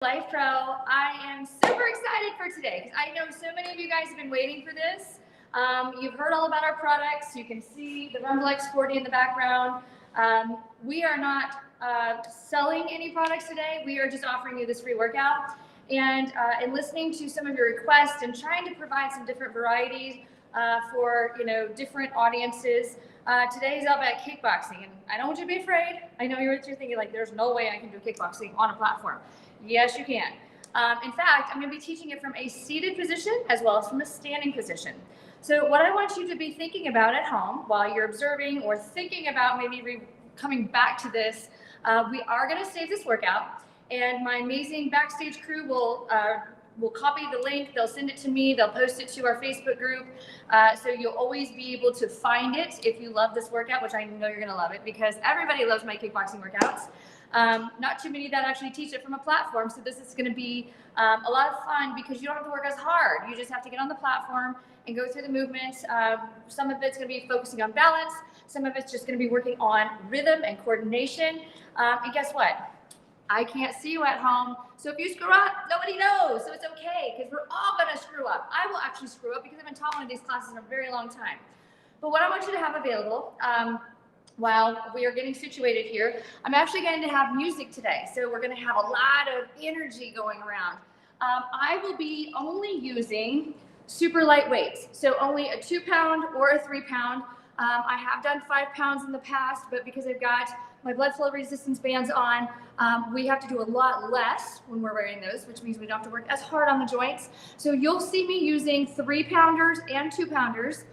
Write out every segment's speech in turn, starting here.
Lifepro. I am super excited for today because I know so many of you guys have been waiting for this. You've heard all about our products. You can see the Rumble X40 in the background. We are not selling any products today. We are just offering you this free workout. And in listening to some of your requests and trying to provide some different varieties for different audiences, today is all about kickboxing. And I don't want you to be afraid. I know you're thinking like, there's no way I can do kickboxing on a platform. Yes, you can. In fact, I'm going to be teaching it from a seated position as well as from a standing position. So what I want you to be thinking about at home while you're observing or thinking about maybe coming back to this, we are going to save this workout, and my amazing backstage crew will copy the link. They'll send it to me. They'll post it to our Facebook group. So you'll always be able to find it if you love this workout, which I know you're going to love it because everybody loves my kickboxing workouts. Not too many that actually teach it from a platform. So this is going to be a lot of fun because you don't have to work as hard. You just have to get on the platform and go through the movements. Some of it's going to be focusing on balance. Some of it's just going to be working on rhythm and coordination. And guess what? I can't see you at home. So if you screw up, nobody knows. So it's okay because we're all going to screw up. I will actually screw up because I've been taught one of these classes in a very long time. But what I want you to have available, while we are getting situated here, I'm actually going to have music today. So we're going to have a lot of energy going around. I will be only using super light weights. So only a 2 pound or a 3 pound. I have done 5 pounds in the past, but because I've got my blood flow resistance bands on, we have to do a lot less when we're wearing those, which means we don't have to work as hard on the joints. So you'll see me using 3 pounders and 2 pounders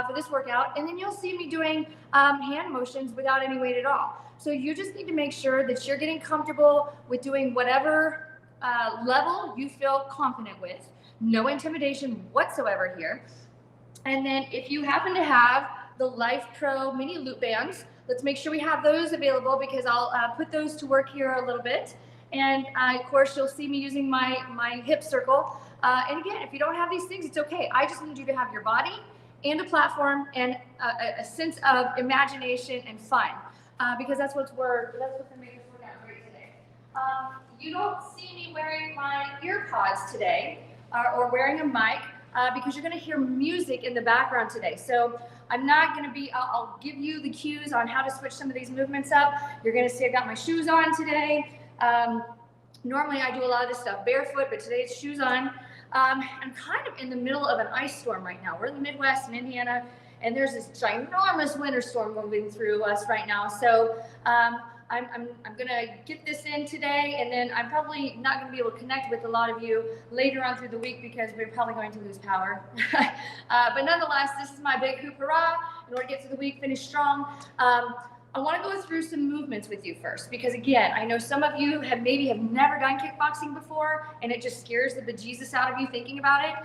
for this workout, and then you'll see me doing hand motions without any weight at all. So you just need to make sure that you're getting comfortable with doing whatever level you feel confident with. No intimidation whatsoever here. And then if you happen to have the Lifepro mini loop bands, let's make sure we have those available because I'll put those to work here a little bit. And of course, you'll see me using my hip circle. And again, if you don't have these things, it's okay. I just need you to have your body and a platform and a sense of imagination and fun, because that's what's going to make this workout great today. You don't see me wearing my ear pods today or wearing a mic because you're going to hear music in the background today. So I'm not going to be, I'll give you the cues on how to switch some of these movements up. You're going to see I got my shoes on today. Normally I do a lot of this stuff barefoot, but today it's shoes on. I'm kind of in the middle of an ice storm right now. We're in the Midwest in Indiana, and there's this ginormous winter storm moving through us right now. So I'm going to get this in today, and then I'm probably not going to be able to connect with a lot of you later on through the week because we're probably going to lose power. But nonetheless, this is my big hoop hurrah in order to get through the week, finish strong. I want to go through some movements with you first because, again, I know some of you have never done kickboxing before, and it just scares the bejesus out of you thinking about it.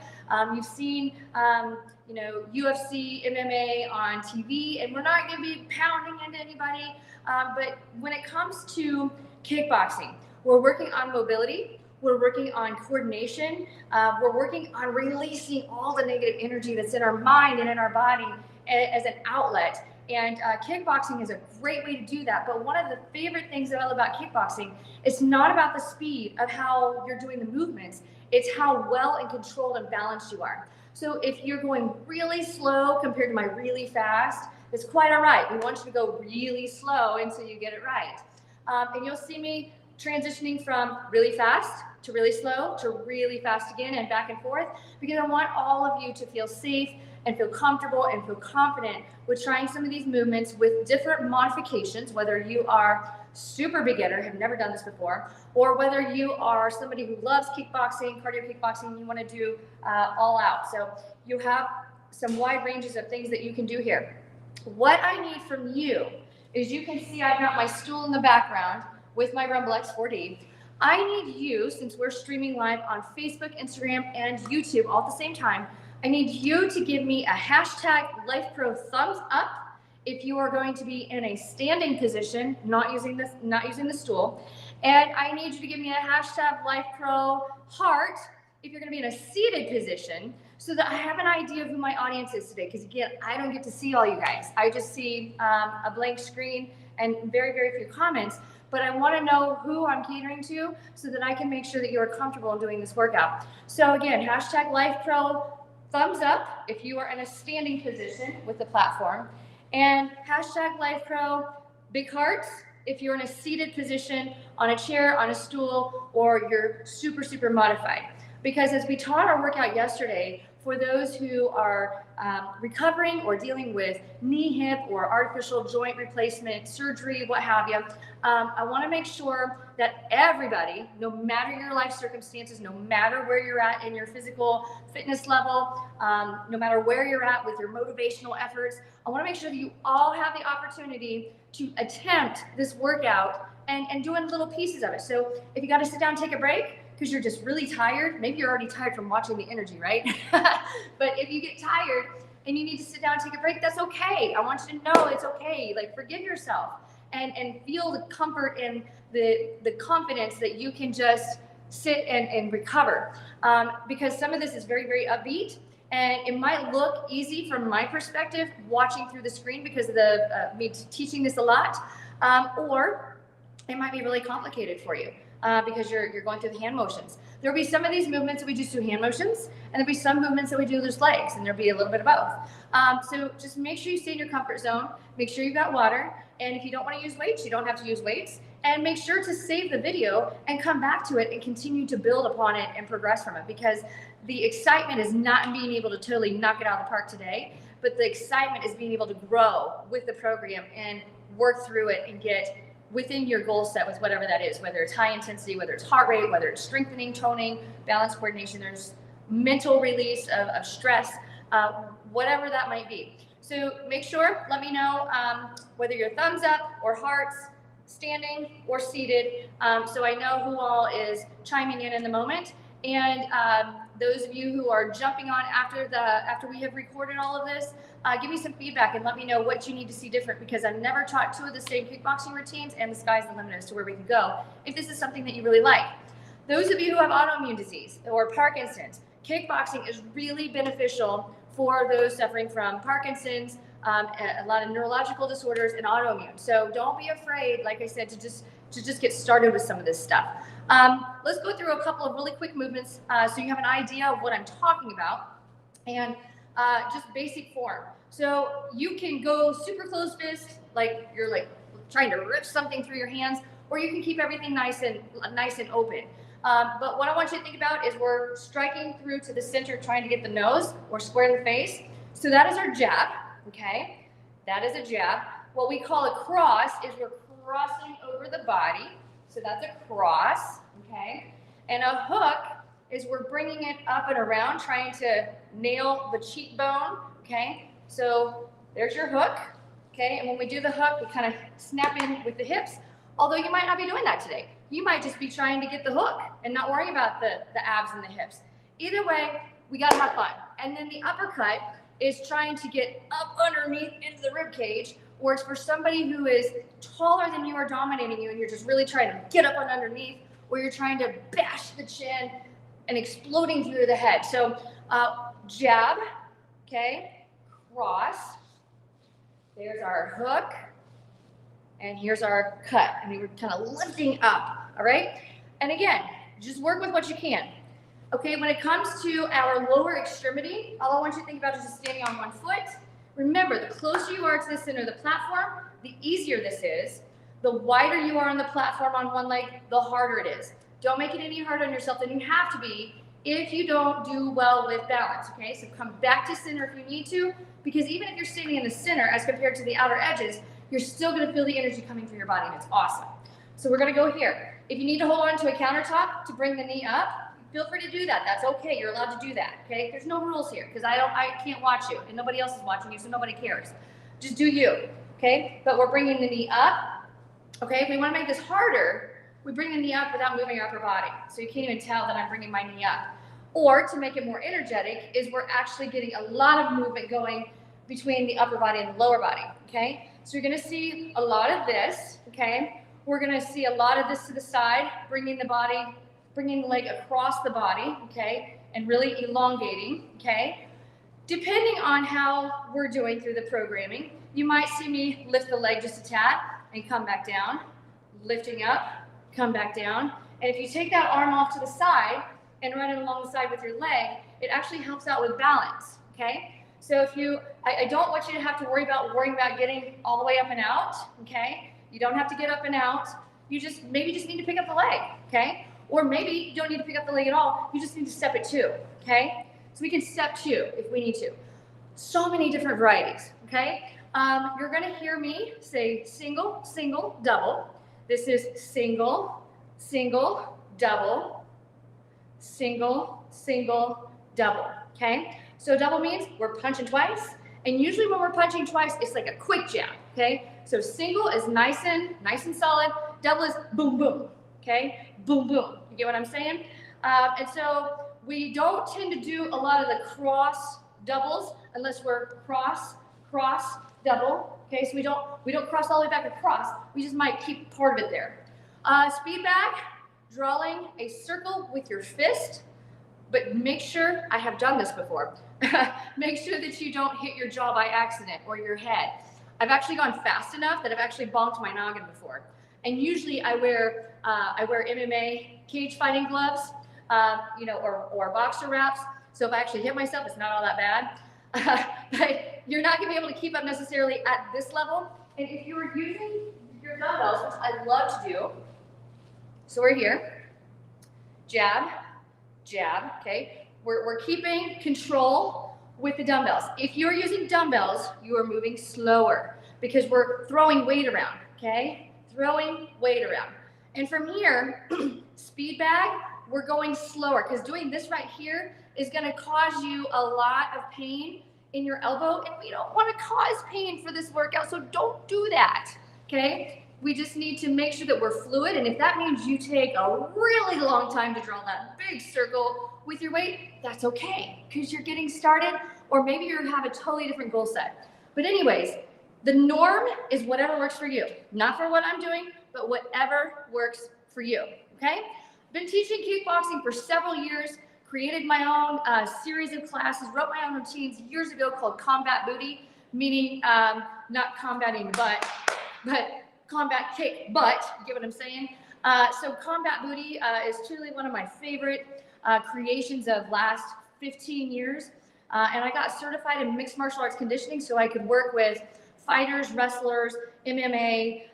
You've seen, UFC, MMA on TV, and we're not going to be pounding into anybody. But when it comes to kickboxing, we're working on mobility. We're working on coordination. We're working on releasing all the negative energy that's in our mind and in our body as an outlet. And kickboxing is a great way to do that. But one of the favorite things that I love about kickboxing, it's not about the speed of how you're doing the movements. It's how well and controlled and balanced you are. So if you're going really slow compared to my really fast, it's quite all right. We want you to go really slow until you get it right. And you'll see me transitioning from really fast to really slow to really fast again and back and forth because I want all of you to feel safe and feel comfortable and feel confident with trying some of these movements with different modifications, whether you are super beginner, have never done this before, or whether you are somebody who loves kickboxing, cardio kickboxing, and you want to do all out. So you have some wide ranges of things that you can do here. What I need from you is, you can see I've got my stool in the background with my Rumble X40. I need you, since we're streaming live on Facebook, Instagram, and YouTube all at the same time, I need you to give me a hashtag Lifepro thumbs up if you are going to be in a standing position, not using the stool. And I need you to give me a hashtag Lifepro heart if you're going to be in a seated position, so that I have an idea of who my audience is today. Because again, I don't get to see all you guys. I just see a blank screen and very, very few comments. but I want to know who I'm catering to so that I can make sure that you're comfortable in doing this workout. So again, hashtag Lifepro, thumbs up if you are in a standing position with the platform, and hashtag Lifepro, big hearts if you're in a seated position on a chair, on a stool, or you're super, super modified. Because as we taught our workout yesterday, for those who are recovering or dealing with knee, hip, or artificial joint replacement surgery, what have you, I want to make sure that everybody, no matter your life circumstances, no matter where you're at in your physical fitness level, no matter where you're at with your motivational efforts, I want to make sure that you all have the opportunity to attempt this workout and doing little pieces of it. So if you got to sit down and take a break, because you're just really tired. Maybe you're already tired from watching the energy, right? But if you get tired and you need to sit down and take a break, that's okay. I want you to know it's okay. Like, forgive yourself and feel the comfort and the confidence that you can just sit and recover. Because some of this is very, very upbeat. And it might look easy from my perspective, watching through the screen because of me teaching this a lot, or it might be really complicated for you. Because you're going through the hand motions. There'll be some of these movements that we just do hand motions, and there'll be some movements that we do just legs, and there'll be a little bit of both. So just make sure you stay in your comfort zone. Make sure you've got water, and if you don't want to use weights, you don't have to use weights. And make sure to save the video and come back to it and continue to build upon it and progress from it, because the excitement is not in being able to totally knock it out of the park today, but the excitement is being able to grow with the program and work through it and get within your goal set with whatever that is, whether it's high intensity, whether it's heart rate, whether it's strengthening, toning, balance, coordination, there's mental release of stress, whatever that might be. So make sure, let me know whether you're thumbs up or hearts, standing or seated, so I know who all is chiming in the moment. And those of you who are jumping on after we have recorded all of this, give me some feedback and let me know what you need to see different, because I've never taught two of the same kickboxing routines, and the sky's the limit as to where we can go if this is something that you really like. Those of you who have autoimmune disease or Parkinson's, kickboxing is really beneficial for those suffering from Parkinson's, a lot of neurological disorders, and autoimmune. So don't be afraid, like I said, to just get started with some of this stuff. Let's go through a couple of really quick movements so you have an idea of what I'm talking about, and just basic form. So you can go super closed fist, like you're like trying to rip something through your hands, or you can keep everything nice and open. But what I want you to think about is we're striking through to the center, trying to get the nose or square in the face. So that is our jab, okay? That is a jab. What we call a cross is we're crossing over the body. So that's a cross, okay? And a hook is we're bringing it up and around, trying to nail the cheekbone, okay? So there's your hook, okay? And when we do the hook, we kind of snap in with the hips, although you might not be doing that today. You might just be trying to get the hook and not worry about the abs and the hips. Either way, we gotta have fun. And then the uppercut is trying to get up underneath into the rib cage, or it's for somebody who is taller than you or dominating you, and you're just really trying to get up and underneath, or you're trying to bash the chin and exploding through the head. So jab, okay, cross, there's our hook, and here's our cut. I mean, we're kind of lifting up, all right? And again, just work with what you can. Okay, when it comes to our lower extremity, all I want you to think about is just standing on one foot. Remember, the closer you are to the center of the platform, the easier this is. The wider you are on the platform on one leg, the harder it is. Don't make it any harder on yourself than you have to be if you don't do well with balance, okay? So come back to center if you need to, because even if you're standing in the center as compared to the outer edges, you're still gonna feel the energy coming through your body, and it's awesome. So we're gonna go here. If you need to hold on to a countertop to bring the knee up, feel free to do that. That's okay, you're allowed to do that, okay? There's no rules here, because I can't watch you, and nobody else is watching you, so nobody cares. Just do you, okay? But we're bringing the knee up, okay? If we wanna make this harder, we bring the knee up without moving our upper body. So you can't even tell that I'm bringing my knee up. Or to make it more energetic is we're actually getting a lot of movement going between the upper body and the lower body, okay? So you're gonna see a lot of this, okay? We're gonna see a lot of this to the side, bringing the leg across the body, okay? And really elongating, okay? Depending on how we're doing through the programming, you might see me lift the leg just a tad and come back down, lifting up, come back down. And if you take that arm off to the side and run it along the side with your leg, it actually helps out with balance, okay? So if you, I don't want you to have to worrying about getting all the way up and out, okay? You don't have to get up and out. You just maybe just need to pick up the leg, okay? Or maybe you don't need to pick up the leg at all. You just need to step it two, okay? So we can step two if we need to. So many different varieties, okay? You're gonna hear me say single, single, double. This is single, single, double, single, single, double, okay? So double means we're punching twice, and usually when we're punching twice, it's like a quick jab, okay? So single is nice and solid, double is boom, boom, okay? Boom, boom, you get what I'm saying? And so we don't tend to do a lot of the cross doubles unless we're cross, double, okay? So we don't cross all the way back across, we just might keep part of it there. Speed back, drawing a circle with your fist, but make sure, I have done this before, make sure that you don't hit your jaw by accident or your head. I've actually gone fast enough that I've actually bonked my noggin before. And usually I wear MMA cage fighting gloves, you know, or boxer wraps. So if I actually hit myself, it's not all that bad. But you're not gonna be able to keep up necessarily at this level. And if you were using your dumbbells, which I love to do, so we're here, jab, jab, okay? We're keeping control with the dumbbells. If you're using dumbbells, you are moving slower because we're throwing weight around, okay? Throwing weight around. And from here, speed bag, we're going slower because doing this right here is gonna cause you a lot of pain in your elbow, and we don't wanna cause pain for this workout, so don't do that, okay? We just need to make sure that we're fluid, and if that means you take a really long time to draw that big circle with your weight, that's okay, because you're getting started, or maybe you have a totally different goal set. But anyways, the norm is whatever works for you. Not for what I'm doing, but whatever works for you, okay? Been teaching kickboxing for several years, created my own series of classes, wrote my own routines years ago called Combat Booty, meaning not combating the butt, but combat kick butt, you get what I'm saying? So Combat Booty is truly one of my favorite creations of last 15 years. And I got certified in mixed martial arts conditioning so I could work with fighters, wrestlers, MMA,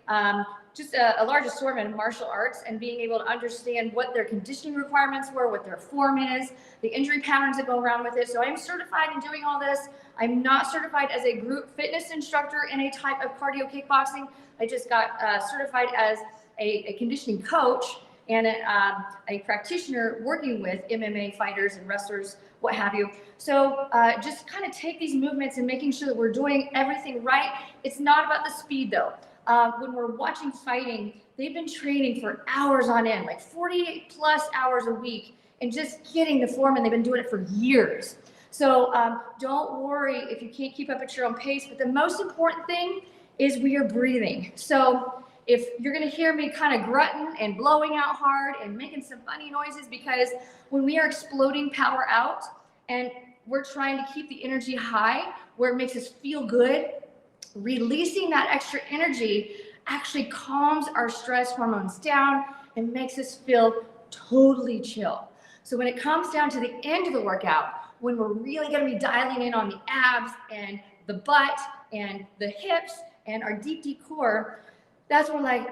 just a large assortment of martial arts, and being able to understand what their conditioning requirements were, what their form is, the injury patterns that go around with it. So I'm certified in doing all this. I'm not certified as a group fitness instructor in a type of cardio kickboxing. I just got certified as a conditioning coach and a practitioner working with MMA fighters and wrestlers, what have you. So just kind of take these movements and making sure that we're doing everything right. It's not about the speed though. When we're watching fighting, they've been training for hours on end, like 48 plus hours a week, and just getting the form, and they've been doing it for years. So don't worry if you can't keep up at your own pace, but the most important thing is we are breathing. So if you're gonna hear me kind of grunting and blowing out hard and making some funny noises, because when we are exploding power out and we're trying to keep the energy high where it makes us feel good, releasing that extra energy actually calms our stress hormones down and makes us feel totally chill. So when it comes down to the end of the workout, when we're really gonna be dialing in on the abs and the butt and the hips and our deep core, that's when we're like,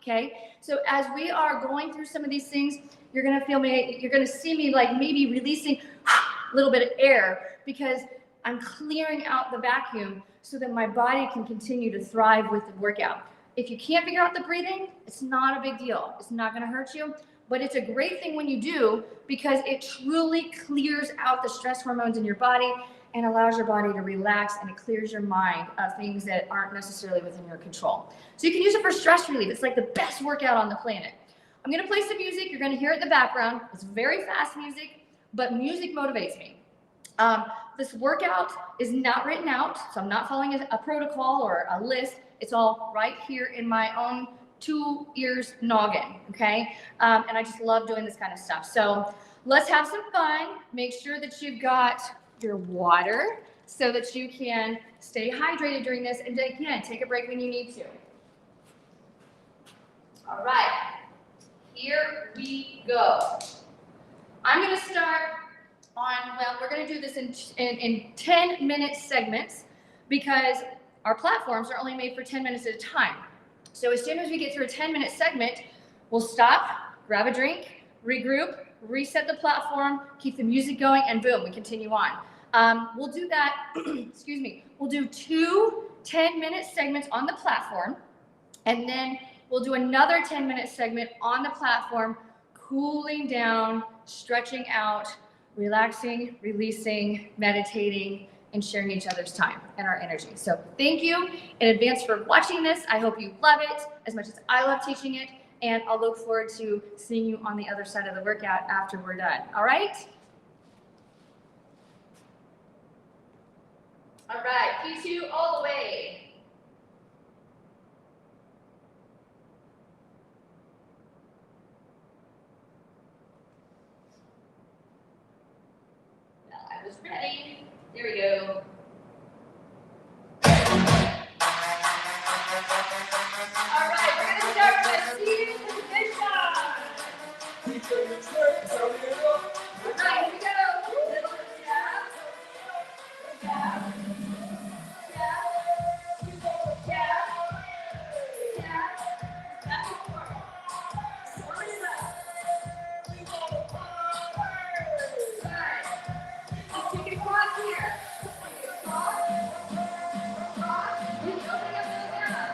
okay? So as we are going through some of these things, you're gonna feel me, you're gonna see me like maybe releasing a little bit of air because I'm clearing out the vacuum so that my body can continue to thrive with the workout. If you can't figure out the breathing, it's not a big deal. It's not gonna hurt you, but it's a great thing when you do because it truly clears out the stress hormones in your body and allows your body to relax, and it clears your mind of things that aren't necessarily within your control. So you can use it for stress relief. It's like the best workout on the planet. I'm gonna play some music. You're gonna hear it in the background. It's very fast music, but music motivates me. This workout is not written out, so I'm not following a protocol or a list. It's all right here in my own 2 ears noggin, okay? And I just love doing this kind of stuff. So let's have some fun. Make sure that you've got your water so that you can stay hydrated during this. And again, take a break when you need to. All right, here we go. I'm gonna start on, well, we're gonna do this in 10-minute segments because our platforms are only made for 10 minutes at a time. So as soon as we get through a 10-minute segment, we'll stop, grab a drink, regroup, reset the platform, keep the music going, and boom, we continue on. We'll do that, excuse me, we'll do 2 10-minute segments on the platform, and then we'll do another 10-minute segment on the platform, cooling down, stretching out, relaxing, releasing, meditating, and sharing each other's time and our energy. So thank you in advance for watching this. I hope you love it as much as I love teaching it, and I'll look forward to seeing you on the other side of the workout after we're done. All right? All right, P2 all the way. Well, I was ready. There we go. All right, we're going to start with seated position. All right, here we go. Little jab, jab, jab, jab, jab, back and forth. Forward and left. All right, let's take it across here. Take it across, across, and opening up the jab.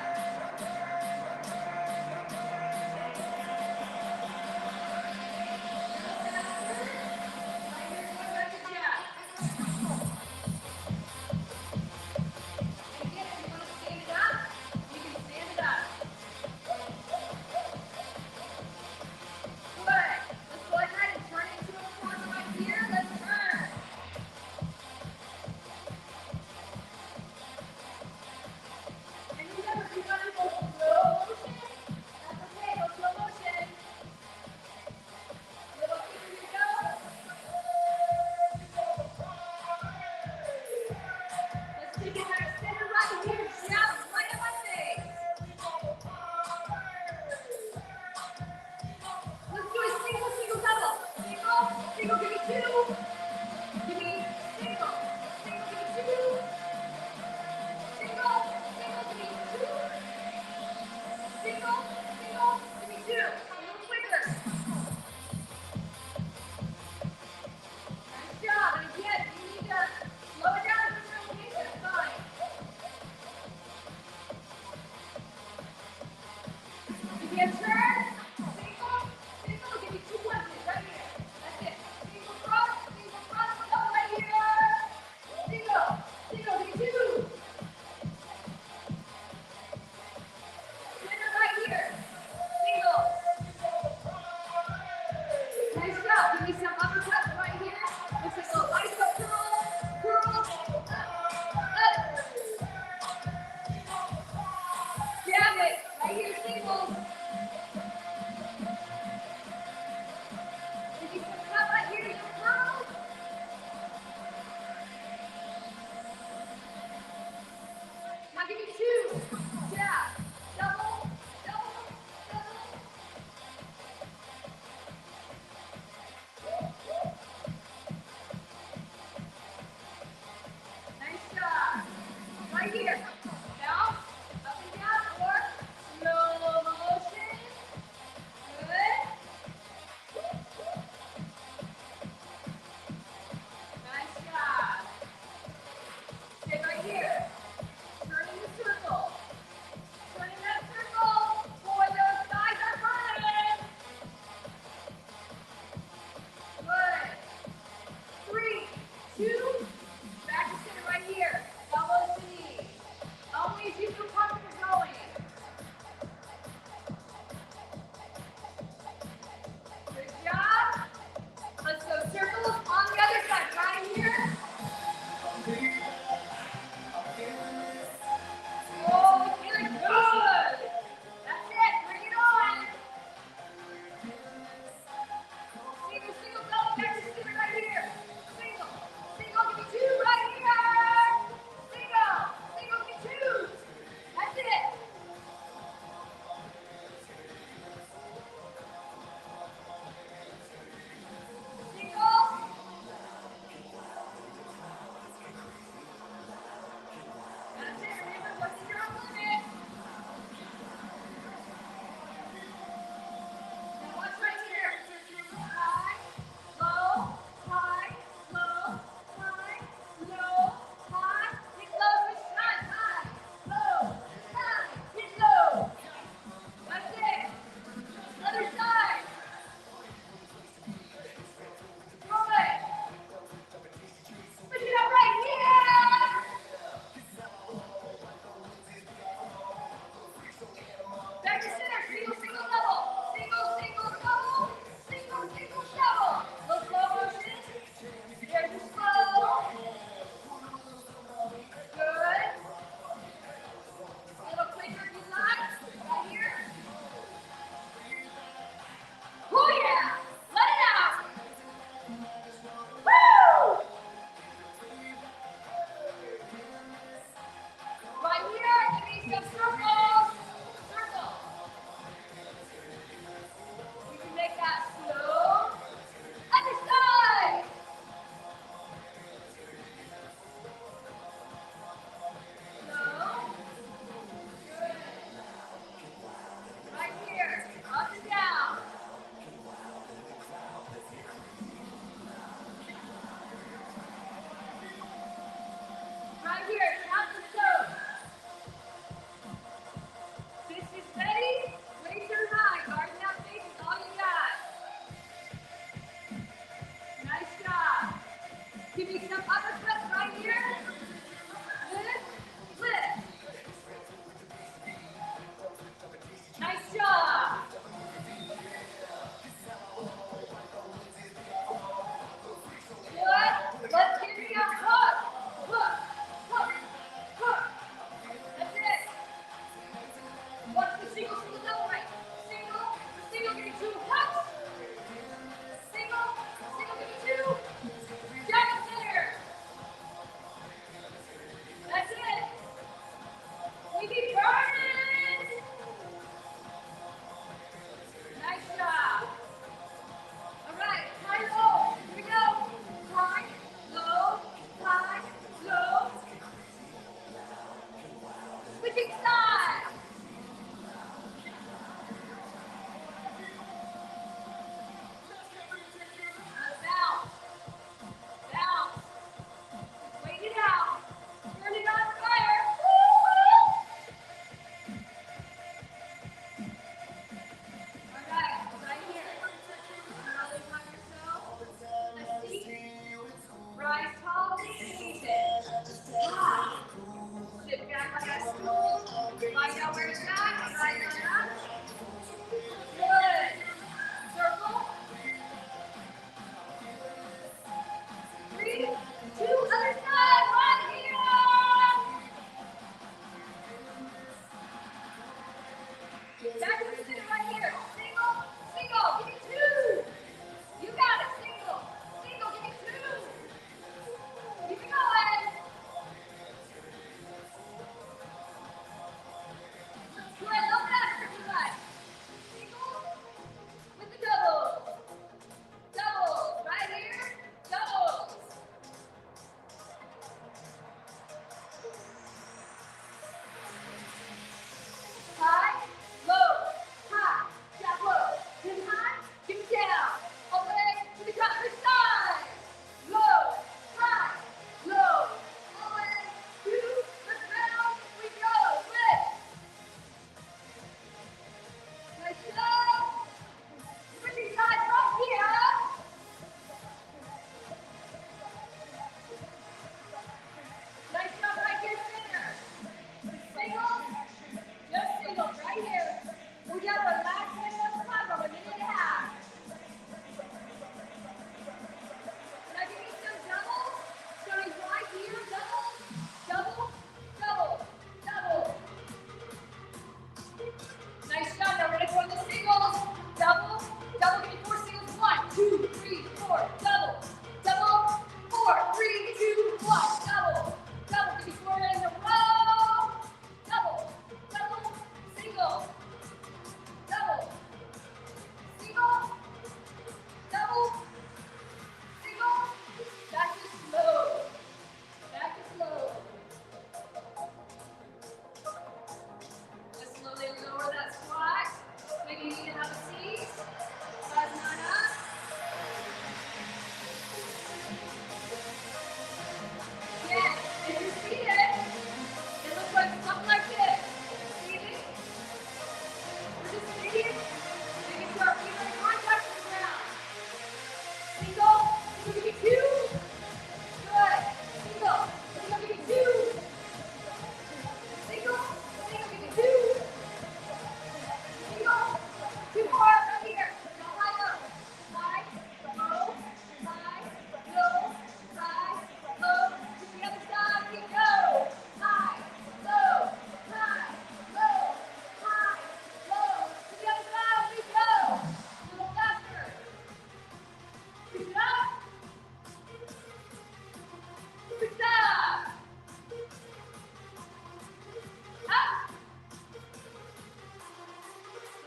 Give me some upper press right here. Lift, lift. Nice job. Good. Let's give me a hook. Hook, hook, hook. That's it. Watch the single, single, double right. Single, single, give me two hooks. Single, single, give me two. Down center. That's it. We keep burning. Nice job. All right, high, low. Here we go. High, low, high, low. Switching sides. Bounce, bounce. Wait it out. Turn it on fire. Woo! All right here. Rally upon yourself. Let's see. Rise tall, release it. Ah. Sit back on that stool. Find out where it's at. Rise on up. Good. Circle. 3, 2, other side. Right here. Back to the center right here. Single, single. Give me two. You got it. Single, single. Give me two. Keep it going. Good. A little faster if you like. Single with the doubles. Doubles. Right here. Doubles. High, low, high, down low. Then high, give it down. All the way to the top of the side. Low, high, low. All the way to the ground we go. Lift. Nice job. Switching sides from here. Nice job right here, center. Single. Just single right here. We got the last minute of the time, about a minute and a half. Now give me some doubles. Starting right here, double, double, double, double. Nice job. Now we're gonna go into singles. Double, double. Give me 4 singles. 1, 2, 3, 4. Double, double. 4, 3, 2, 1. Double, double. Give me 4 in a row. Double, double, single, double, single, double, single. Back to slow. Back to slow. Just slowly lower that squat. Maybe you need to have a seat. Rise on up. Again, if you're seated, it looks like something like this. Seated. We're just seated. Making sure our feet are in contact with the ground. Single. Single, give me 2. Good. Single. Single, give me 2. Single. Single, give me 2. Single. 2 more right here. Now high, low. High, low, high, low, high, low. To the other side we go. High, low, high, low, high, low. To the other side we go. A little faster. Keep it up. Keep it up. Up.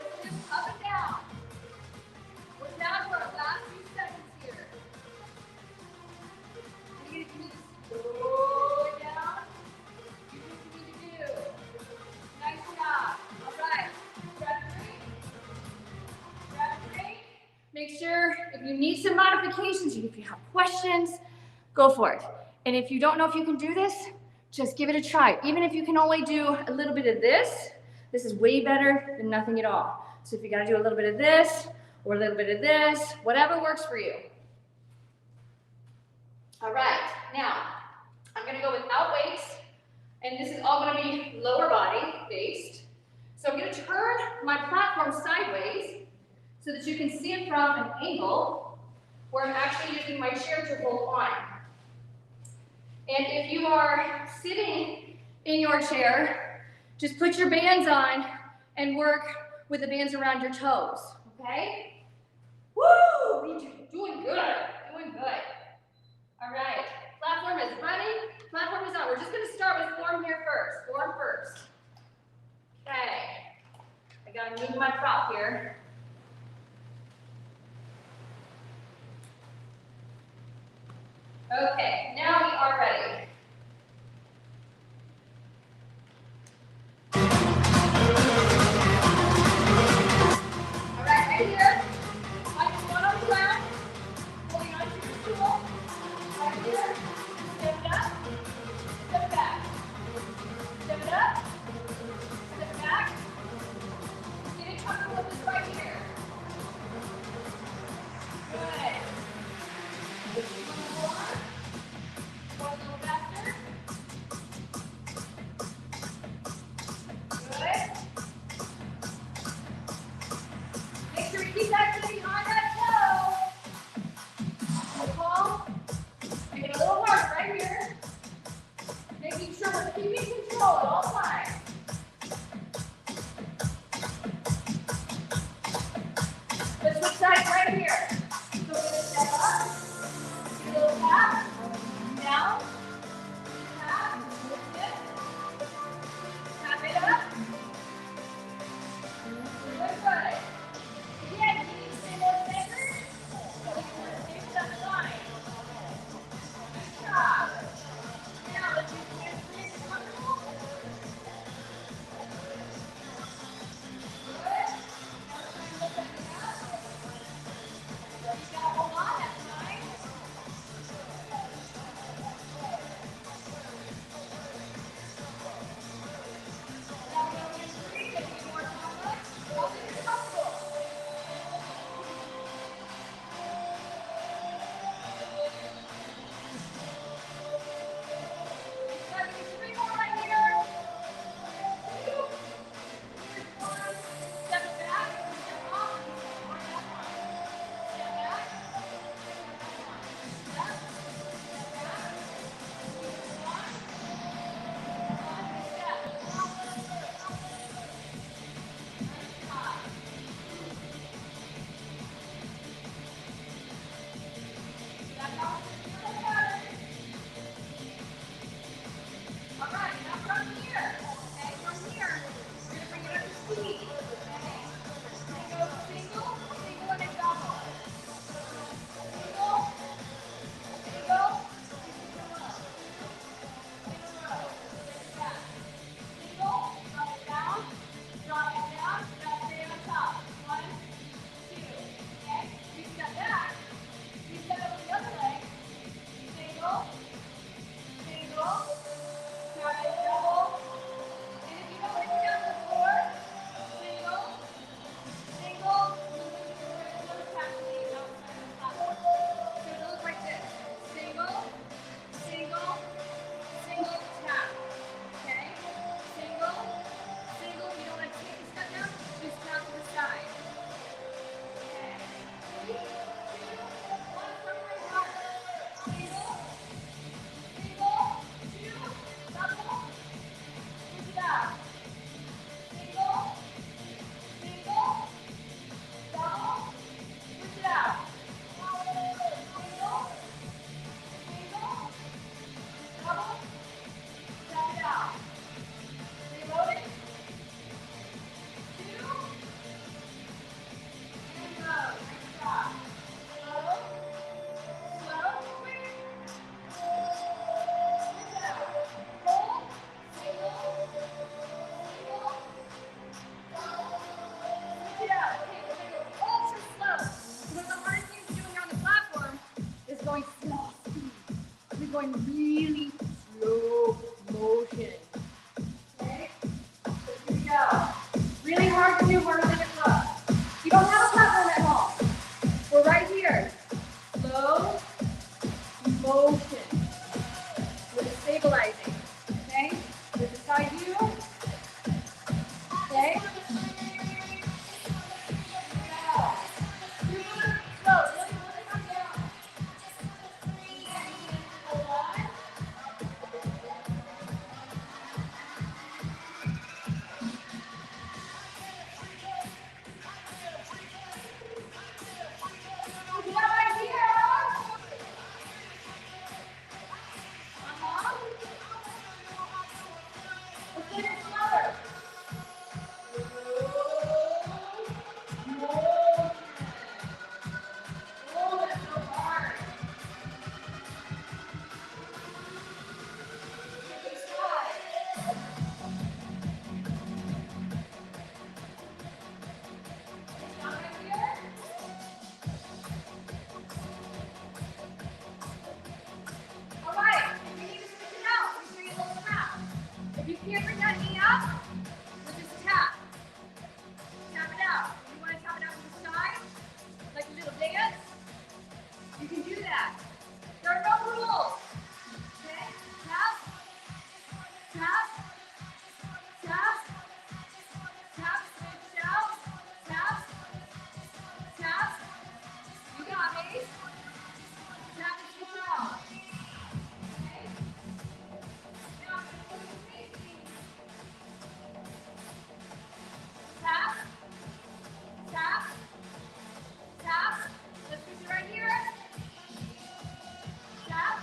Let's do up and down. We're down for our last few seconds here. And you're gonna slow it down. You do what you need to do. Nice job. All right. Grab a drink. Grab a drink. Make sure if you need some modifications, if you have questions, go for it. And if you don't know if you can do this, just give it a try. Even if you can only do a little bit of this is way better than nothing at all. So if you gotta do a little bit of this or a little bit of this, whatever works for you. All right, now I'm gonna go without weights, and this is all gonna be lower body based. So I'm gonna turn my platform sideways so that you can see it from an angle where I'm actually using my chair to hold on. And if you are sitting in your chair, just put your bands on and work with the bands around your toes, okay? Woo! You're doing good, doing good. All right, platform is running, platform is on. We're just gonna start with form here first, form first. Okay, I gotta move my prop here. Okay, now we are ready. All right, right here, like one on the ground, holding onto your stool. Right here, step it up, step back. Step it up, step back. Getting comfortable with this right here. Good. One more. Go a little faster. Good. Make sure you keep that sitting on that toe. Pull. Make it a little harder right here. Making sure we're keeping control at all times. Let's switch sides right here. So we're going to step up, do a little tap, down, tap, lift it, tap it up. Good, good. Again, you need to stay more centered so we can finish up the line. Good job. Now let's use the hands to make it comfortable. Good. Now let's try and lift it up. You gotta hold on, that's fine. Now we're going to breathe a few more complex. Hold it as comfortable. Now we do 3 more right here. 2. Here's 1. Step it back, step off, or step on. Step back, step on. Step, step back, move on, step. Nice job. That's all. Really good. All right, now from here, okay, from here, we're going to bring it up to speed, okay? Go single, single, and a double. Single, single, in a row. Step back. Single, drop it down, stay on top. 1, 2, okay? You step back, you step up the other leg, single, single, tap it double, and if you don't bring it down to the floor, single, single, little tap to the outside of the platform. So it looks like this, single, single, single, tap, okay? Single, single, you don't want to take the step down, just tap to the side. Okay, 3, 2, 1, from right heart. Single, single, 2, double, switch it out. Single, single, double, switch it out. Single, single, double, tap it out. Reload it. 2, and go. Nice job. Slow, slow, quick. Switch it out. Hold, single, single, double, switch it out. Okay, we're going to go ultra slow. One of the hardest things to do when you're on the platform is going slow. We're going really slow motion. Okay? So here we go. Really hard to do, harder than it looks. You don't have a platform at home. We're right here. Slow motion. pulse. Okay, tap, tap, tap, tap, switch out, tap, tap. You got me. Tap and switch out. Okay. Now I'm going to put the safety. Tap, tap, tap. Let's switch it right here. Tap,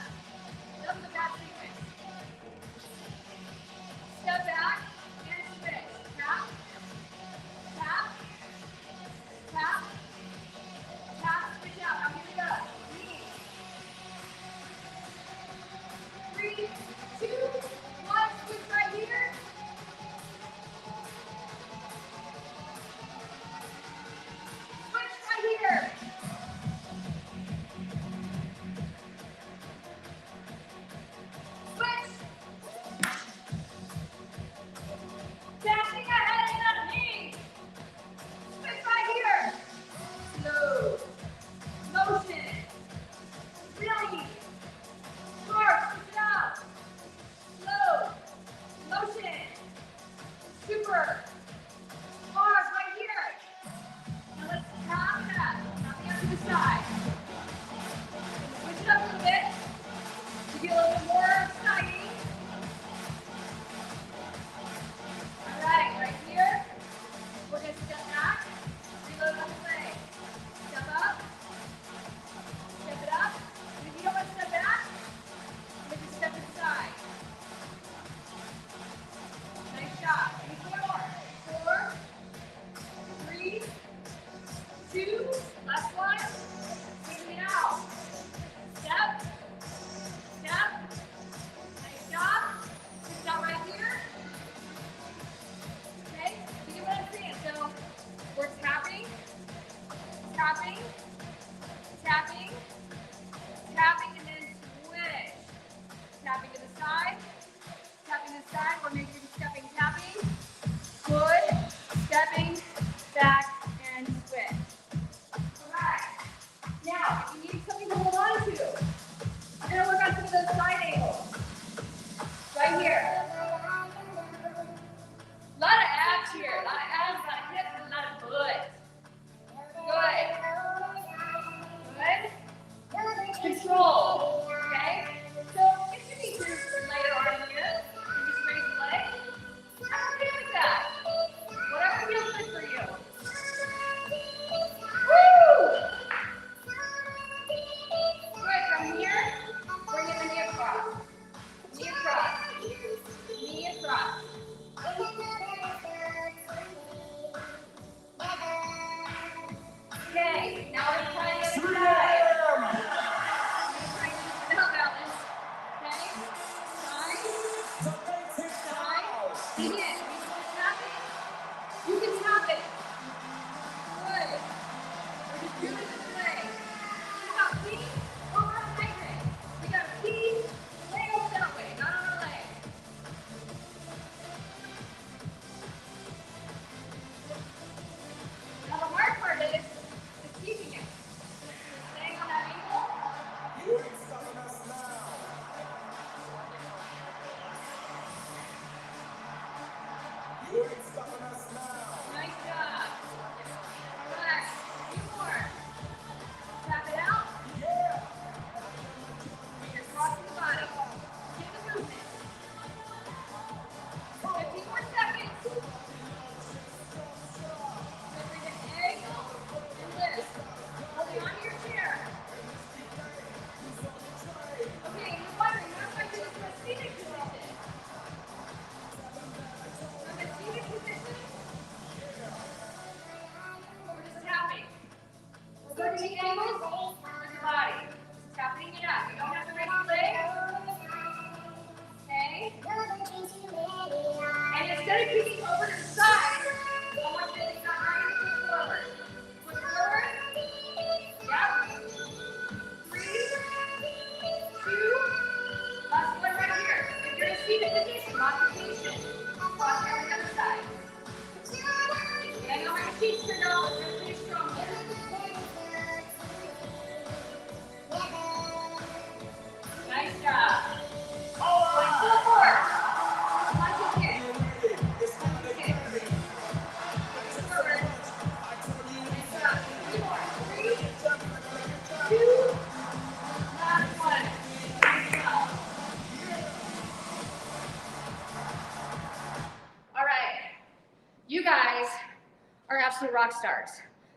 absolute rock stars.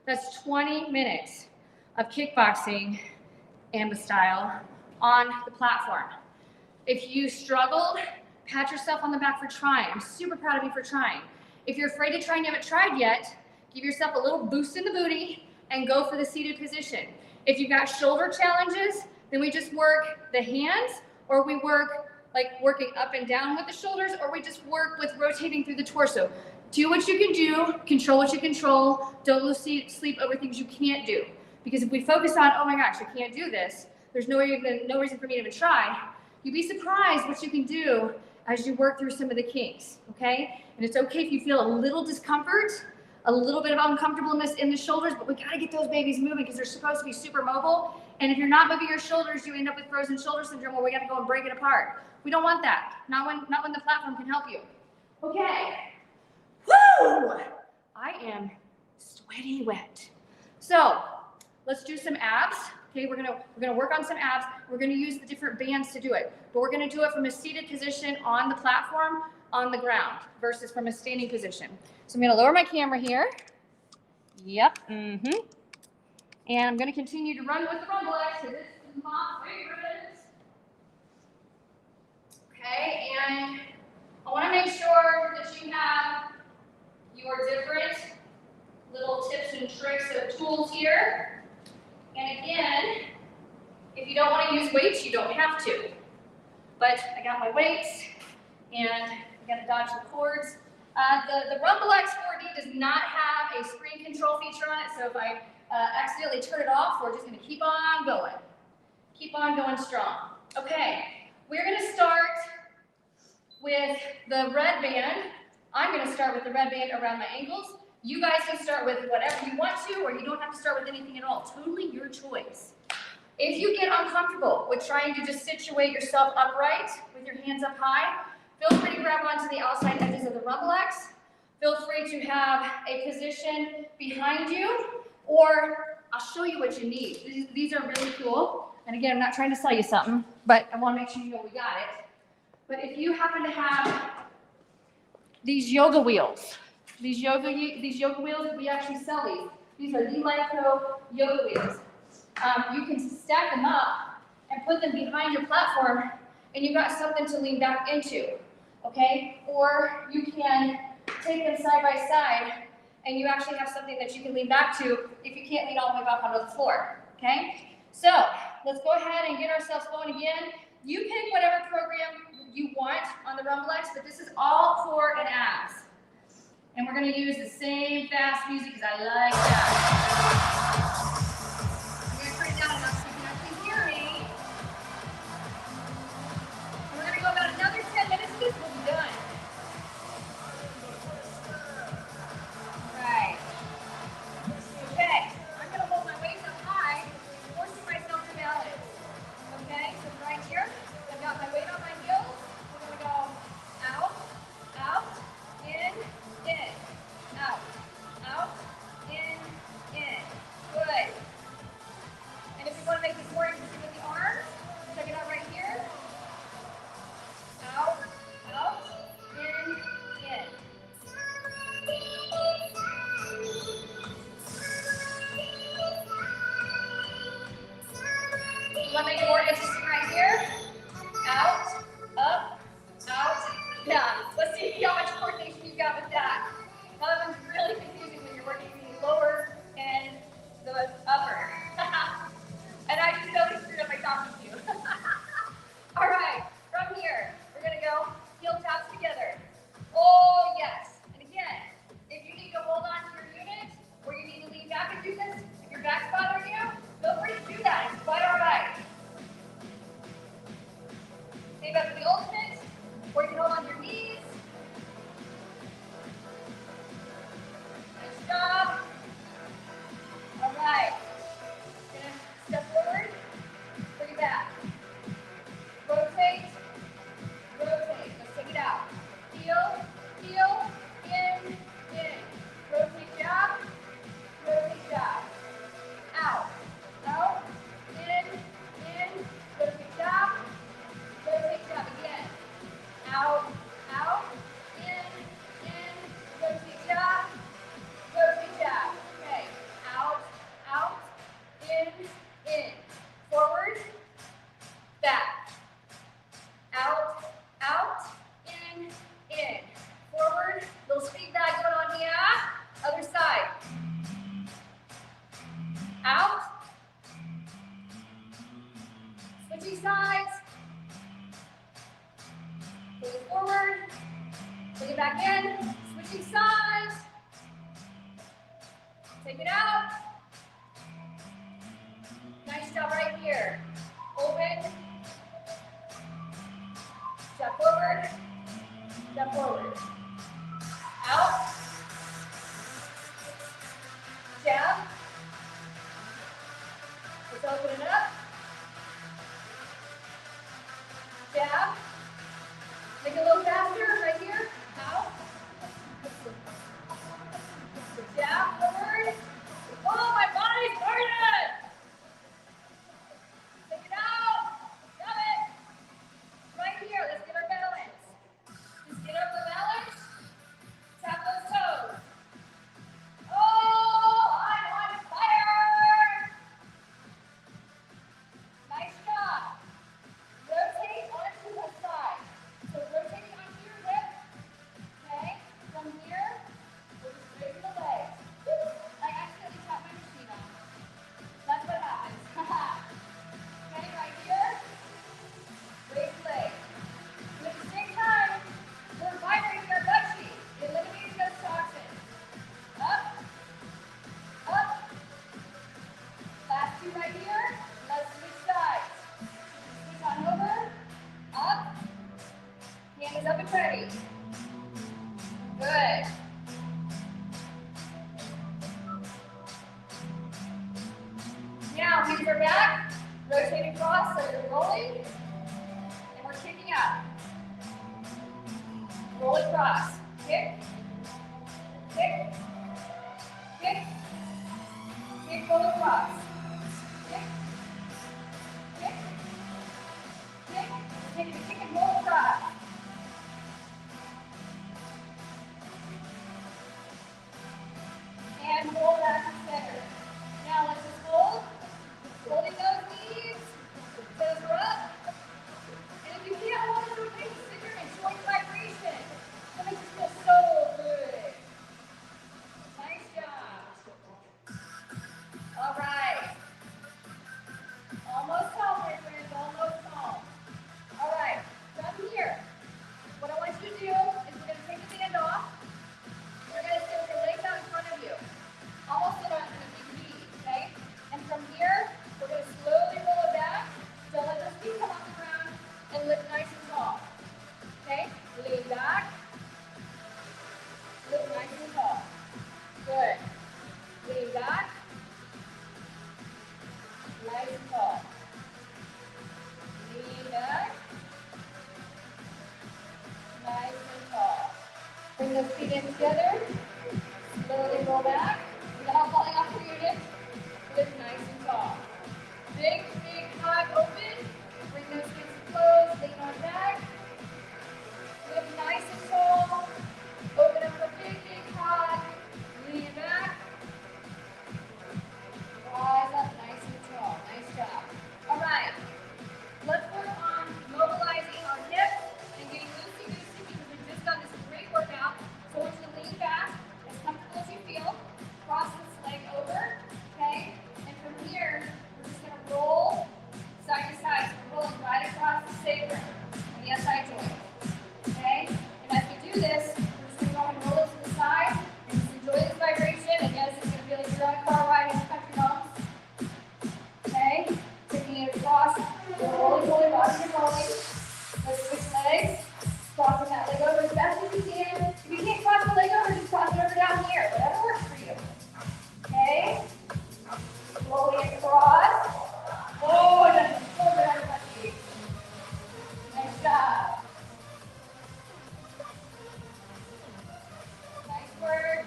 That's 20 minutes of kickboxing, Amba style, on the platform. If you struggled, pat yourself on the back for trying. I'm super proud of you for trying. If you're afraid to try and you haven't tried yet, give yourself a little boost in the booty and go for the seated position. If you've got shoulder challenges, then we just work the hands, or we work like working up and down with the shoulders, or we just work with rotating through the torso. Do what you can do, control what you control. Don't lose sleep over things you can't do. Because if we focus on, oh my gosh, I can't do this, there's no reason for me to even try, you'd be surprised what you can do as you work through some of the kinks, okay? And it's okay if you feel a little discomfort, a little bit of uncomfortableness in the shoulders, but we gotta get those babies moving because they're supposed to be super mobile. And if you're not moving your shoulders, you end up with frozen shoulder syndrome where we gotta go and break it apart. We don't want that. Not when the platform can help you. Okay. Woo! I am sweaty wet. So let's do some abs. Okay, we're gonna work on some abs. We're gonna use the different bands to do it, but we're gonna do it from a seated position on the platform, on the ground, versus from a standing position. So I'm gonna lower my camera here. Yep. And I'm gonna continue to run with the rumble X, because this is my favorite. Okay, and I wanna make sure that you have your different little tips and tricks of tools here. And again, if you don't want to use weights, you don't have to. But I got my weights, and I got to dodge the cords. The Rumble X 4D does not have a screen control feature on it, so if I accidentally turn it off, we're just going to keep on going. Keep on going strong. Okay, we're going to start with the red band. I'm going to start with the red band around my ankles. You guys can start with whatever you want to, or you don't have to start with anything at all. Totally your choice. If you get uncomfortable with trying to just situate yourself upright with your hands up high, feel free to grab onto the outside edges of the Rumble X. Feel free to have a position behind you, or I'll show you what you need. These are really cool. And again, I'm not trying to sell you something, but I want to make sure you know we got it. But if you happen to have these yoga wheels, these yoga wheels, we actually sell these. These are the Lifepro yoga wheels. You can stack them up and put them behind your platform, and you've got something to lean back into, okay? Or you can take them side by side, and you actually have something that you can lean back to if you can't lean all the way back onto the floor, okay? So let's go ahead and get ourselves going again. You pick whatever program you want on the Rumble X, but this is all core and abs. And we're going to use the same fast music because I like that. I'm going to turn it down enough so you can actually hear me. And we're going to go about another 10 minutes. This will be done. Right. Okay. I'm going to hold my weights up high, forcing myself to balance. Okay? So right here, I've got my weight on my heels. We're going to go out, out, in, out, out, in. Good. And if you want to make this more interesting with the arms, check it out right here. Out, out, in. You want to make it more interesting right here? Out, up, out, down. Let's see how much coordination you got with that. That one's really confusing when you're working the lower and the upper. And I just totally screwed up by talking to you. All right, from here, we're going to go heel taps together. Oh, yes. And again, if you need to hold on to your unit, or you need to lean back and do this, if your back's bothering you, feel free to do that. It's quite all right. Save up for the ultimate, or you can hold on to your knees. Nice job. All right. Gonna step forward, bring it back. Rotate, rotate. Let's take it out. Heel, heel, in. Rotate, jab, out, out, in, rotate, jab again. Out, out, in, rotate, jab, Switching sides. Pull it forward. Bring it back in. Switching sides. Take it out. Nice job right here. Open. Step forward. Step forward. Out. Jab. Let's open it up. Jab. Make it a little faster right here. Out. Jab forward. Oh, my body's burning. Take it out. Got it. Right here. Let's get our balance. Just get up the balance. Tap those toes. Oh, I'm on fire. Nice job. Rotate onto the side. So rotating onto your hip. Okay. From here, we'll just straighten the legs. I accidentally tapped my machine on. That's what happens. Okay, right here. Raise the leg. And at the same time, we're vibrating our butt cheek, eliminating those toxins. Up. Up. Last two right here. Let's switch sides. Switch on over. Up. Hand is up and ready. Good. Now, hands are back. Rotate across so you're rolling. And we're kicking out. Roll across. Kick. Kick. Kick. Kick, roll across. Kick. Kick. Kick. Take the kick and roll across. And roll back to center. Now let's just hold. Holding those knees. Toes are up. And if you can't hold it, okay, sit here and enjoy the vibration. That makes you feel so good. Nice job. All right. Almost home, my friends. Almost home. All right. From here, what I want you to do is we're going to take the band off. You're going to sit with your legs out in front of you. Almost sit on a big knee, okay? And from here, we're going to slowly roll it back. Don't let those feet come off the ground and lift nice and tall. Okay? Lean back. Lift nice and tall. Good. Lean back. Nice and tall. Lean back. Nice and tall. Bring those feet in together. Slowly roll back. Without falling off your unit. Lift nice and tall. Big, big hug open. Bring those hips closed. Lean on back. Lift nice and tall. Open up a big, big hug. Lean back. Rise up nice and tall. Nice job. All right. Let's work on mobilizing our hips and getting loosey-goosey because we've just done this great workout. So I want you to lean back as comfortable as you feel. Cross this leg over, okay? And from here, we're just going to roll side to side. So we're rolling right across the sacrum and the SI joint, okay? And as we do this, we're just going to go and roll it to the side and just enjoy this vibration. And yes, it's going to feel like you're on a car ride in the country homes, okay? Taking it across, you're rolling, rocking and rolling. Let's switch legs. Crossing that leg over as best as you can. If you can't cross the leg over, just cross it over down here. Whatever works for you. Okay? Slowly across. Oh, and then pull it out of my feet. Nice job. Nice work.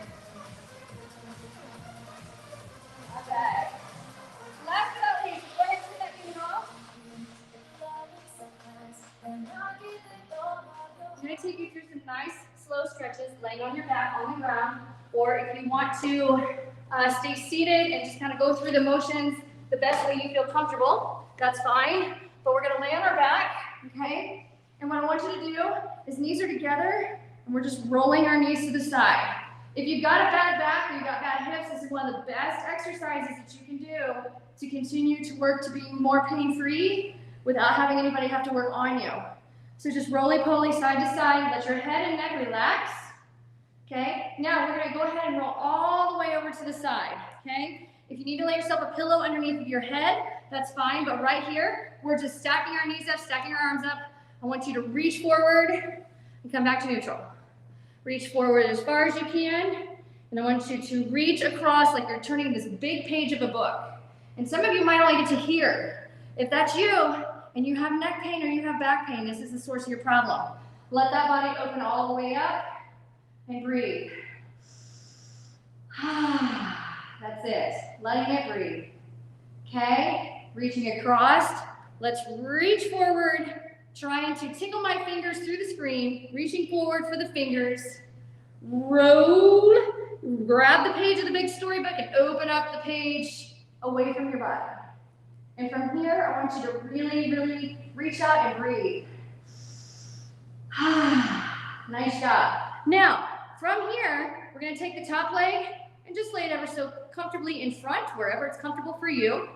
Okay. Last but not least, go ahead and turn that unit off. I'm going to take you through some nice, slow stretches, laying on your back on the ground, or if you want to stay seated and just kind of go through the motions the best way you feel comfortable, that's fine. But we're going to lay on our back, okay? And what I want you to do is knees are together, and we're just rolling our knees to the side. If you've got a bad back or you've got bad hips, this is one of the best exercises that you can do to continue to work to be more pain-free. without having anybody have to work on you. So just roly-poly side to side, let your head and neck relax. Okay, now we're gonna go ahead and roll all the way over to the side, okay? If you need to lay yourself a pillow underneath your head, that's fine, but right here, we're just stacking our knees up, stacking our arms up. I want you to reach forward and come back to neutral. Reach forward as far as you can, and I want you to reach across like you're turning this big page of a book. And some of you might only get to here. If that's you, and you have neck pain or you have back pain, this is the source of your problem. Let that body open all the way up and breathe. That's it, letting it breathe. Okay, reaching across. Let's reach forward, trying to tickle my fingers through the screen, reaching forward for the fingers. Roll, grab the page of the big storybook and open up the page away from your body. And from here, I want you to really, really reach out and breathe. Nice job. Now, from here, we're gonna take the top leg and just lay it ever so comfortably in front, wherever it's comfortable for you,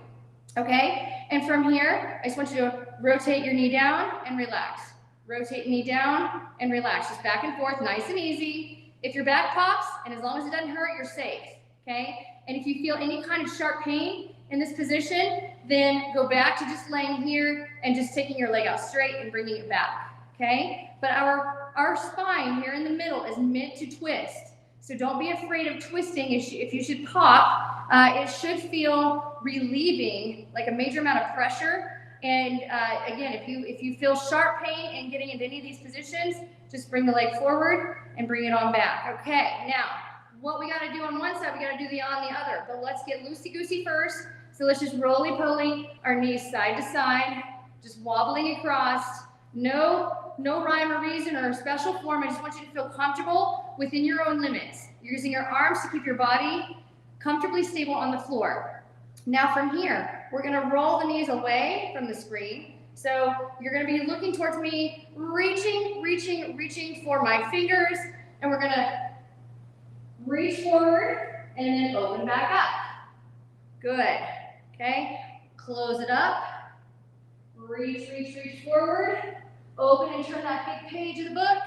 okay? And from here, I just want you to rotate your knee down and relax. Rotate knee down and relax, just back and forth, nice and easy. If your back pops, and as long as it doesn't hurt, you're safe, okay? And if you feel any kind of sharp pain in this position, then go back to just laying here and just taking your leg out straight and bringing it back, okay? But our spine here in the middle is meant to twist. So don't be afraid of twisting. If you should pop, it should feel relieving, like a major amount of pressure. And again, if you feel sharp pain and getting into any of these positions, just bring the leg forward and bring it on back. Okay, now what we got to do on one side, we got to do on the other. But let's get loosey-goosey first. So let's just roly-poly our knees side to side, just wobbling across. No rhyme or reason or special form. I just want you to feel comfortable within your own limits. You're using your arms to keep your body comfortably stable on the floor. Now from here, we're gonna roll the knees away from the screen. So you're gonna be looking towards me, reaching for my fingers, and we're gonna reach forward and then open back up. Good, okay? Close it up, reach forward, open and turn that big page of the book,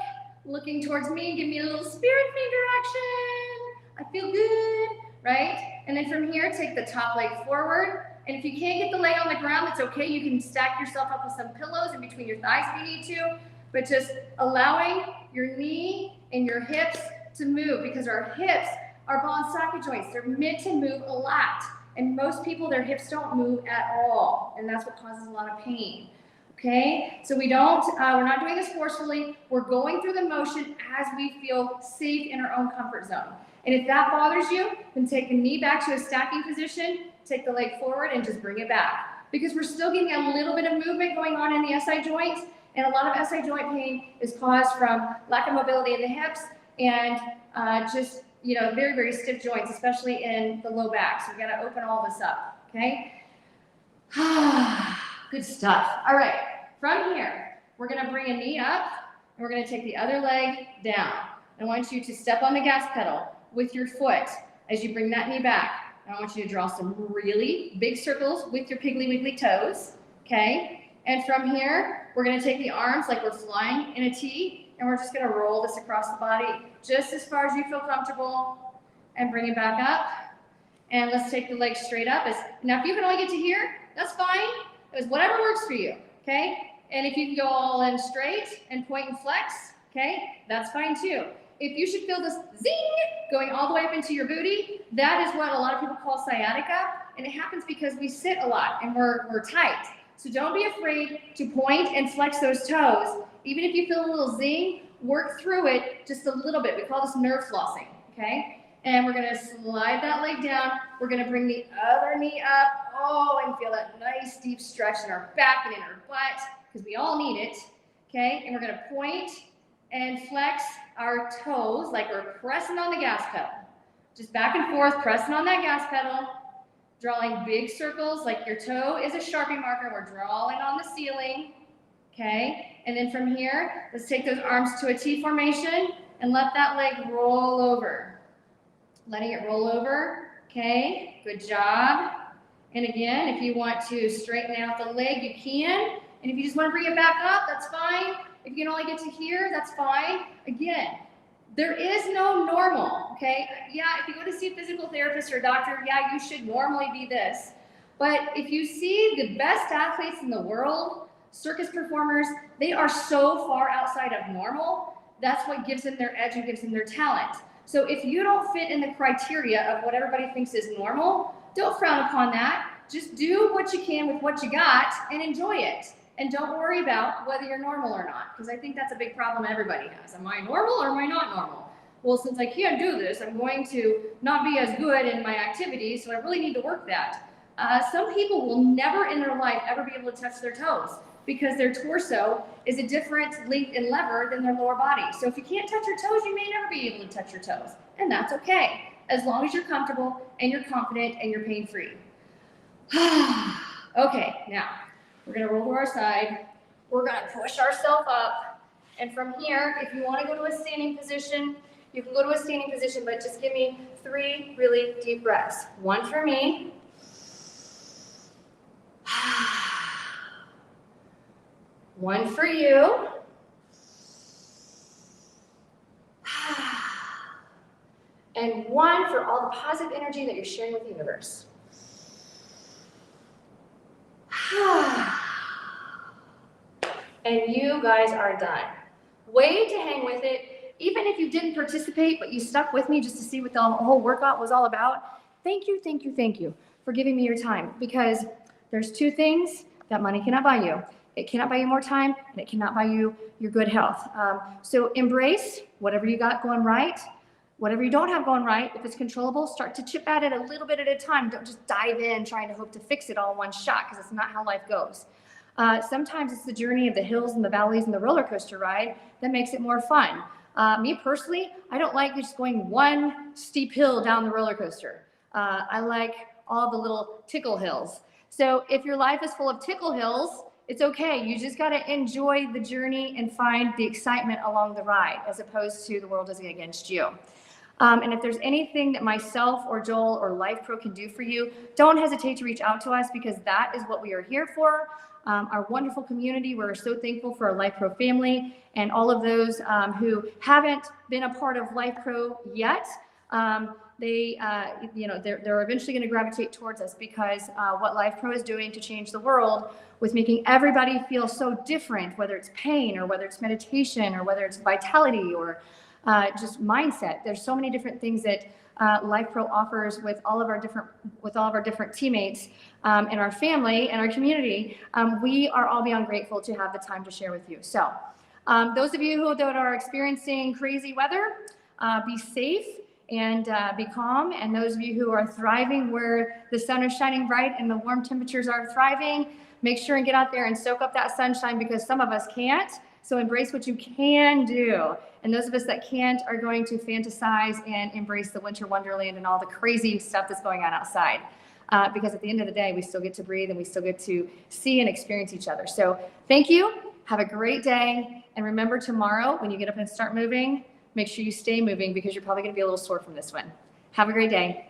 looking towards me, give me a little spirit finger action. I feel good, right? And then from here, take the top leg forward. And if you can't get the leg on the ground, that's okay. You can stack yourself up with some pillows in between your thighs if you need to, but just allowing your knee and your hips to move, because our hips are ball and socket joints. They're meant to move a lot. And most people, their hips don't move at all. And that's what causes a lot of pain. Okay, so we're not doing this forcefully. We're going through the motion as we feel safe in our own comfort zone. And if that bothers you, then take the knee back to a stacking position, take the leg forward and just bring it back. Because we're still getting a little bit of movement going on in the SI joints, and a lot of SI joint pain is caused from lack of mobility in the hips and just, very, very stiff joints, especially in the low back. So we gotta open all this up, okay? Good stuff. All right, from here, we're gonna bring a knee up, and we're gonna take the other leg down. I want you to step on the gas pedal with your foot as you bring that knee back. And I want you to draw some really big circles with your piggly wiggly toes, okay? And from here, we're gonna take the arms like we're flying in a T, and we're just gonna roll this across the body just as far as you feel comfortable, and bring it back up. And let's take the legs straight up. Now, if you can only get to here, that's fine. It's whatever works for you, okay? And if you can go all in straight and point and flex, okay, that's fine too. If you should feel this zing going all the way up into your booty, that is what a lot of people call sciatica, and it happens because we sit a lot and we're tight. So don't be afraid to point and flex those toes. Even if you feel a little zing, work through it just a little bit. We call this nerve flossing, okay? And we're gonna slide that leg down. We're gonna bring the other knee up. Oh, and feel that nice deep stretch in our back and in our butt, because we all need it, okay? And we're gonna point and flex our toes like we're pressing on the gas pedal. Just back and forth, pressing on that gas pedal, drawing big circles like your toe is a Sharpie marker. We're drawing on the ceiling, okay? And then from here, let's take those arms to a T formation and let that leg roll over. Letting it roll over, okay? Good job. And again, if you want to straighten out the leg, you can. And if you just want to bring it back up, that's fine. If you can only get to here, that's fine. Again, there is no normal, okay? Yeah, if you go to see a physical therapist or a doctor, yeah, you should normally be this. But if you see the best athletes in the world, circus performers, they are so far outside of normal. That's what gives them their edge and gives them their talent. So if you don't fit in the criteria of what everybody thinks is normal, don't frown upon that. Just do what you can with what you got and enjoy it. And don't worry about whether you're normal or not, because I think that's a big problem everybody has. Am I normal or am I not normal? Well, since I can't do this, I'm going to not be as good in my activities, so I really need to work that. Some people will never in their life ever be able to touch their toes because their torso is a different length and lever than their lower body. So if you can't touch your toes, you may never be able to touch your toes. And that's okay, as long as you're comfortable and you're confident and you're pain-free. Okay, now we're gonna roll to our side. We're gonna push ourselves up. And from here, if you wanna go to a standing position, you can go to a standing position, but just give me 3 really deep breaths. 1 for me. 1 for you. And 1 for all the positive energy that you're sharing with the universe. And you guys are done. Way to hang with it. Even if you didn't participate, but you stuck with me just to see what the whole workout was all about, thank you for giving me your time, because there's 2 things that money cannot buy you. It cannot buy you more time, and it cannot buy you your good health. So embrace whatever you got going right. Whatever you don't have going right, if it's controllable, start to chip at it a little bit at a time. Don't just dive in trying to hope to fix it all in one shot, because it's not how life goes. Sometimes it's the journey of the hills and the valleys and the roller coaster ride that makes it more fun. Me personally, I don't like just going one steep hill down the roller coaster. I like all the little tickle hills. So if your life is full of tickle hills, it's okay. You just got to enjoy the journey and find the excitement along the ride, as opposed to the world is against you. And if there's anything that myself or Joel or Lifepro can do for you, don't hesitate to reach out to us, because that is what we are here for. Our wonderful community, we're so thankful for our Lifepro family and all of those who haven't been a part of Lifepro yet. They're eventually going to gravitate towards us, because what Lifepro is doing to change the world with making everybody feel so different, whether it's pain or whether it's meditation or whether it's vitality or just mindset. There's so many different things that Lifepro offers with all of our different teammates and our family and our community. We are all beyond grateful to have the time to share with you. So those of you that are experiencing crazy weather, be safe and be calm. And those of you who are thriving where the sun is shining bright and the warm temperatures are thriving, make sure and get out there and soak up that sunshine, because some of us can't. So embrace what you can do. And those of us that can't are going to fantasize and embrace the winter wonderland and all the crazy stuff that's going on outside. Because at the end of the day, we still get to breathe and we still get to see and experience each other. So thank you. Have a great day. And remember, tomorrow when you get up and start moving, make sure you stay moving, because you're probably going to be a little sore from this one. Have a great day.